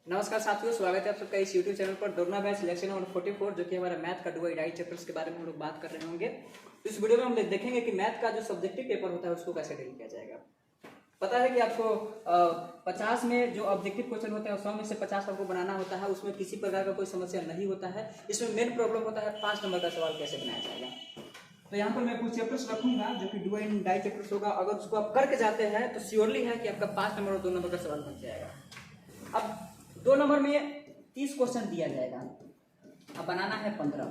नमस्कार साथियों, स्वागत है आप सबका इस YouTube चैनल पर। दौड़ना बैच सिलेक्शन नंबर 44 जो कि हमारा मैथ का डुअल डाई चैप्टर्स के बारे में हम लोग बात कर रहे होंगे। इस वीडियो में हम देखेंगे कि मैथ का जो सब्जेक्टिव पेपर होता है उसको कैसे डील किया जाएगा। पता है कि आपको 50 में जो ऑब्जेक्टिव क्वेश्चन होता है 100 में से 50 आपको बनाना होता है। उसमें किसी प्रकार का कोई समस्या नहीं होता है। इसमें मेन प्रॉब्लम होता है 5 नंबर का सवाल कैसे बनाया जाएगा। तो यहाँ पर मैं कुछ चैप्टर्स रखूंगा जो कि डुअल डाई चैप्टर्स होगा। अगर उसको आप करके जाते हैं तो श्योरली है कि आपका 5 नंबर और 2 नंबर का सवाल बन जाएगा। अब 2 नंबर में 30 क्वेश्चन दिया जाएगा, अब बनाना है 15।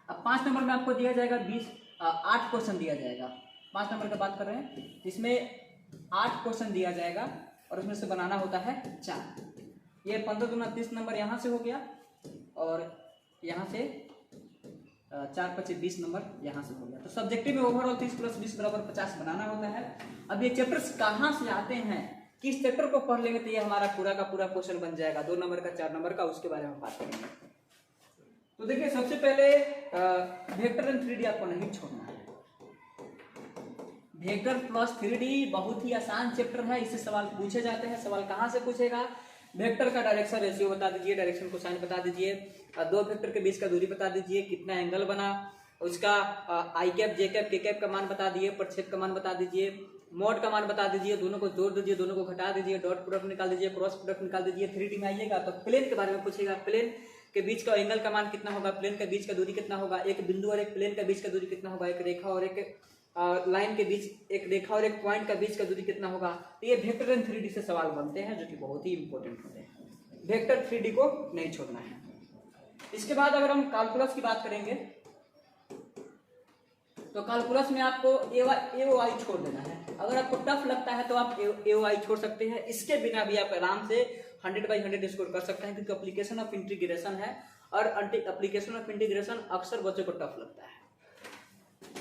अब 5 नंबर में आपको दिया जाएगा 8 क्वेश्चन दिया जाएगा। 5 नंबर की बात कर रहे हैं, इसमें 8 क्वेश्चन दिया जाएगा और उसमें से बनाना होता है 4। ये 15 दूना 30 नंबर यहाँ से हो गया और यहाँ से 4 25 20 नंबर यहाँ से हो गया। तो सब्जेक्टिव में ओवरऑल 30 + 20 = 50 बनाना होता है। अब ये चैप्टर्स कहाँ से आते हैं, किस चैप्टर को पढ़ लेंगे तो ये हमारा पूरा का पूरा क्वेश्चन बन जाएगा 2 नंबर का 4 नंबर का, उसके बारे में बात करेंगे। तो देखिए, सबसे पहले वेक्टर एंड 3D आपको नहीं छोड़ना है। वेक्टर प्लस 3D बहुत ही आसान चैप्टर है, इससे सवाल पूछे जाते हैं। सवाल कहाँ से पूछेगा? वेक्टर का डायरेक्शन रेशियो बता दीजिए, डायरेक्शन कोसाइन बता दीजिए, 2 वेक्टर के बीच का दूरी बता दीजिए, कितना एंगल बना, उसका आई कैप जे कैप के कैप का मान बता दीजिए, प्रक्षेप का मान बता दीजिए, मोड का मान बता दीजिए, दोनों को जोड़ दीजिए, दोनों को घटा दीजिए, डॉट प्रोडक्ट निकाल दीजिए, क्रॉस प्रोडक्ट निकाल दीजिए। 3D में आइएगा तो प्लेन के बारे में पूछेगा। प्लेन के बीच का एंगल का मान कितना होगा, प्लेन के बीच का दूरी कितना होगा, एक बिंदु और एक प्लेन के बीच का दूरी कितना होगा, एक रेखा और एक लाइन के बीच, एक रेखा और एक पॉइंट का बीच का दूरी कितना होगा। तो ये वेक्टर एंड 3D से सवाल बनते हैं जो कि बहुत ही इंपॉर्टेंट होते हैं। वेक्टर 3D को नहीं छोड़ना है। इसके बाद अगर हम कैलकुलस की बात करेंगे तो कैलकुलस में आपको AOI छोड़ देना है। अगर आपको टफ लगता है तो आप AOI छोड़ सकते हैं। इसके बिना भी आप आराम से 100/100 स्कोर कर सकते हैं, क्योंकि एप्लीकेशन ऑफ इंटीग्रेशन है और एप्लीकेशन ऑफ इंटीग्रेशन अक्सर बच्चों को टफ लगता है।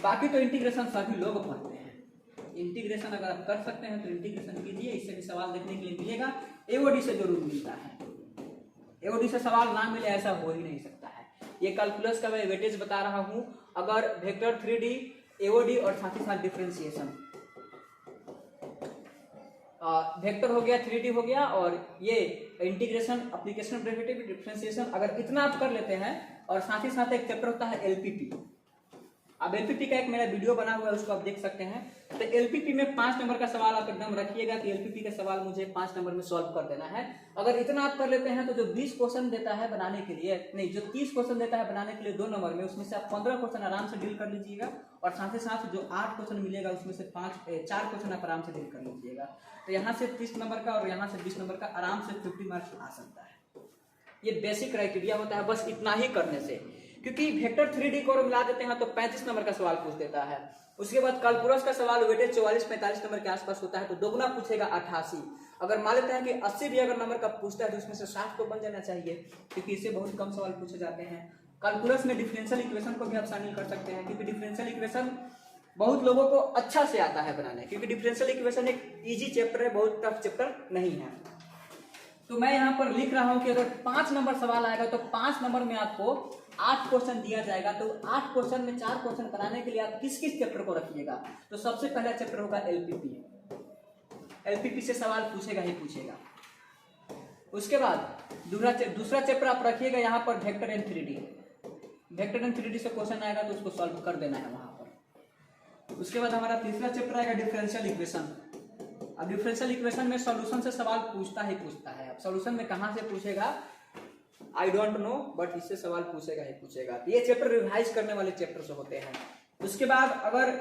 बाकी तो इंटीग्रेशन सभी लोग पढ़ते हैं। इंटीग्रेशन अगर आप कर सकते हैं तो इंटीग्रेशन कीजिए, इससे भी सवाल देखने के लिए मिलेगा। AOD से जरूर मिलता है, AOD से सवाल ना मिले ऐसा हो ही नहीं सकता है। ये कैलकुलस का मैं वेटेज बता रहा हूं। अगर वेक्टर 3D, AOD और साथ ही साथ डिफरेंशिएशन, वेक्टर हो गया, 3D हो गया और ये integration, application of derivative, differentiation, अगर इतना आप कर लेते हैं और साथ ही साथ एक चैप्टर होता है LPP। अब LPP का एक मेरा वीडियो बना हुआ है, उसको आप देख सकते हैं। तो LPP में 5 नंबर का सवाल आप एकदम रखिएगा कि LPP का सवाल मुझे 5 नंबर में सॉल्व कर देना है। अगर इतना आप कर लेते हैं तो जो 20 क्वेश्चन देता है बनाने के लिए, नहीं, जो 30 क्वेश्चन देता है बनाने के लिए 2 नंबर में, उसमें से आप 15 क्वेश्चन आराम से डील कर लीजिएगा और साथ ही साथ जो 8 क्वेश्चन मिलेगा उसमें से 4 क्वेश्चन आप आराम से डील कर लीजिएगा। तो यहाँ से 30 नंबर का और यहाँ से 20 नंबर का आराम से 50 मार्क्स आ सकता है। ये बेसिक क्राइटेरिया होता है, बस इतना ही करने से। क्योंकि वेक्टर 3D को मिला देते हैं तो 35 नंबर का सवाल पूछ देता है। उसके बाद कैलकुलस का सवाल वेटेज 44-45 नंबर के आसपास होता है, तो दोगुना पूछेगा 88। अगर मान लेते हैं कि 80 भी अगर नंबर का पूछता है तो उसमें से 60 तो बन जाना चाहिए, क्योंकि इससे बहुत कम सवाल पूछे जाते हैं। कैलकुलस में डिफरेंशियल इक्वेशन को भी आप शामिल कर सकते हैं, क्योंकि डिफरेंशियल इक्वेशन बहुत लोगों को अच्छा से आता है बनाने, क्योंकि डिफरेंशियल इक्वेशन एक इजी चैप्टर है, बहुत टफ चैप्टर नहीं है। तो मैं यहाँ पर लिख रहा हूं कि अगर 5 नंबर सवाल आएगा तो 5 नंबर में आपको 8 क्वेश्चन दिया जाएगा। तो 8 क्वेश्चन में 4 क्वेश्चन बनाने के लिए आप किस किस चैप्टर को रखिएगा? तो सबसे पहला चैप्टर होगा LPP। LPP से सवाल पूछेगा ही पूछेगा। उसके बाद दूसरा चैप्टर आप रखिएगा यहाँ पर vector and 3D। Vector and 3D से क्वेश्चन आएगा तो उसको सॉल्व कर देना है वहां पर। उसके बाद हमारा तीसरा चैप्टर आएगा डिफरेंशियल इक्वेशन। अब डिफरेंशियल इक्वेशन में सॉल्यूशन से सवाल पूछता ही पूछता है। अब सॉल्यूशन में कहां से पूछेगा आई डोंट नो, बट इससे सवाल पूछेगा ही पूछेगा। ये चैप्टर रिवाइज करने वाले चैप्टर से होते हैं। उसके बाद अगर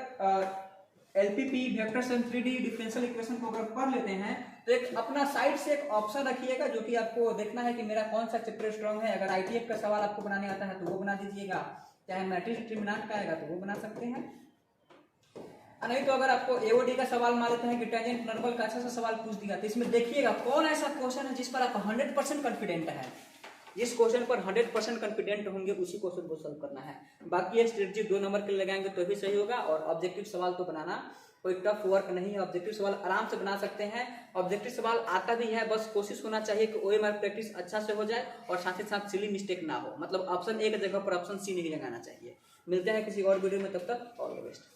LPP, vectors and 3D, differential equation को अगर पढ़ लेते हैं तो एक अपना साइड से एक ऑप्शन रखिएगा जो कि आपको देखना है कि मेरा कौन सा चैप्टर स्ट्रांग है। अगर ITF का सवाल आपको बनाने आता है तो वो बना दीजिएगा, चाहे मैट्रिक्स डिटरमिनेंट का आएगा तो वो बना सकते हैं। नहीं तो अगर आपको AOD का सवाल मान लेते हैं कि टेंजेंट नॉर्मल का अच्छा सा सवाल पूछ दिया, तो इसमें देखिएगा कौन ऐसा क्वेश्चन है जिस पर आप 100% कॉन्फिडेंट है। जिस क्वेश्चन पर 100% कॉन्फिडेंट होंगे उसी क्वेश्चन को सॉल्व करना है। बाकी ये स्ट्रेटजी 2 नंबर के लगाएंगे तो भी सही होगा। और ऑब्जेक्टिव सवाल तो बनाना कोई टफ वर्क नहीं है, ऑब्जेक्टिव सवाल आराम से बना सकते हैं। ऑब्जेक्टिव सवाल आता भी है, बस कोशिश होना चाहिए कि OMR प्रैक्टिस अच्छा से हो जाए और साथ ही साथ सिली मिस्टेक ना हो। मतलब ऑप्शन A की जगह पर ऑप्शन C नहीं लगाना चाहिए। मिलते हैं किसी और वीडियो में, तब तक ऑल द बेस्ट।